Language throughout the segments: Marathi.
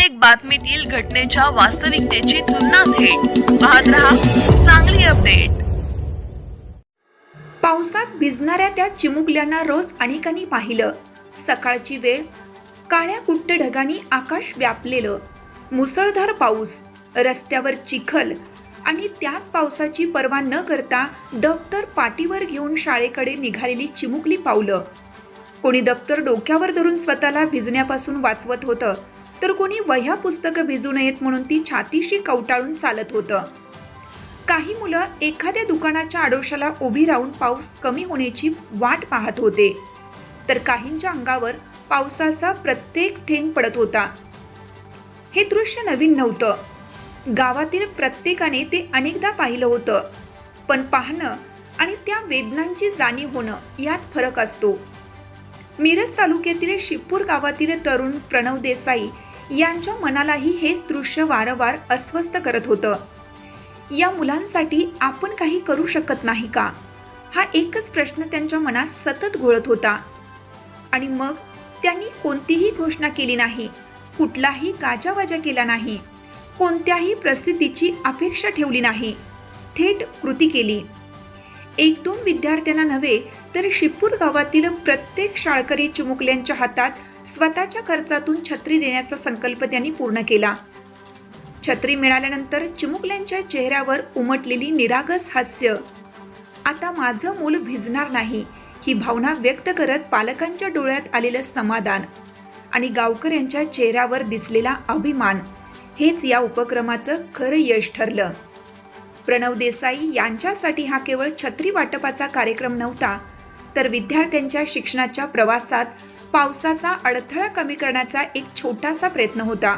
प्रत्येक बातमीतील घटनेच्या वास्तविकतेची तुलना थेट पाहत रहा चांगली अपडेट। पावसात भिजणाऱ्या त्या चिमुकल्यांना रोज अनेकांनी पाहिलं। सकाळची वेळ, काळ्या कुट्ट ढगांनी आकाश व्यापलेलं, मुसळधार पाऊस, रस्त्यावर चिखल आणि त्याच पावसाची पर्वा न करता दप्तर पाठीवर घेऊन शाळेकडे निघालेली चिमुकली पावलं। कोणी दप्तर डोक्यावर धरून स्वतःला भिजण्यापासून वाचवत होतं, तर कोणी वह्या पुस्तकं भिजू नयेत म्हणून ती छातीशी कवटाळून चालत होतं। काही मुलं एखाद्या दुकानाच्या आडोशाला उभी राहून पाऊस कमी होण्याची वाट पाहत होते, तर काहींच्या अंगावर पावसाचा प्रत्येक थेंब पडत होता। हे दृश्य नवीन नव्हतं, गावातील प्रत्येकाने ते अनेकदा पाहिलं होतं, पण पाहणं आणि त्या वेदनांची जाणीव होणं यात फरक असतो। मिरज तालुक्यातील शिपूर गावातील तरुण प्रणव देसाई यांच्या मनालाही हेच दृश्य वारंवार अस्वस्थ करत होतं। या मुलांसाठी आपण काही करू शकत नाही का, हा एकच प्रश्न त्यांच्या मनात सतत घोळत होता। आणि मग त्यांनी कोणतीही घोषणा केली नाही, कुठलाही गाजावाजा केला नाही, कोणत्याही प्रसिद्धीची अपेक्षा ठेवली नाही, थेट कृती केली। एक दोन विद्यार्थ्यांना नव्हे, तर शिपूर गावातील प्रत्येक शाळकरी चिमुकल्यांच्या हातात स्वतःच्या खर्चातून छत्री देण्याचा संकल्प त्यांनी पूर्ण केला। छत्री मिळाल्यानंतर चिमुकल्यांच्या चेहऱ्यावर उमटलेली निरागस हास्य, आता माझं मूल भिजणार नाही, ही भावना व्यक्त करत पालकांच्या डोळ्यात आलेलं समाधान आणि गावकऱ्यांच्या चेहऱ्यावर दिसलेला अभिमान, हेच या उपक्रमाचं खरं यश ठरलं। प्रणव देसाई यांच्यासाठी हा केवळ छत्री वाटपाचा कार्यक्रम नव्हता, तर विद्यार्थ्यांच्या शिक्षणाच्या प्रवासात पावसाचा अडथळा कमी करण्याचा एक छोटासा प्रयत्न होता।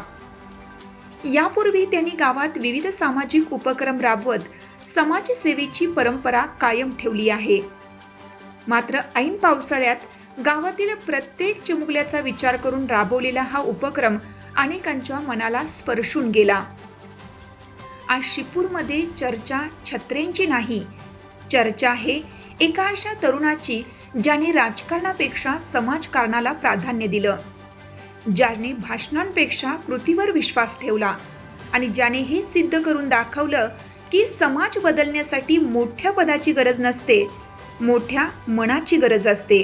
यापूर्वी त्यांनी गावात विविध सामाजिक उपक्रम राबवत समाजसेवेची परंपरा कायम ठेवली आहे। मात्र ऐन पावसाळ्यात गावातील प्रत्येक चिमुकल्याचा विचार करून राबवलेला हा उपक्रम अनेकांच्या मनाला स्पर्शून गेला। आज शिपूरमध्ये चर्चा छत्र्यांची नाही, चर्चा आहे एका अशा तरुणाची ज्याने राजकारणापेक्षा समाजकारणाला प्राधान्य दिलं, ज्याने भाषणांपेक्षा कृतीवर विश्वास ठेवला आणि ज्याने हे सिद्ध करून दाखवलं की समाज बदलण्यासाठी मोठ्या पदाची गरज नसते, मोठ्या मनाची गरज असते।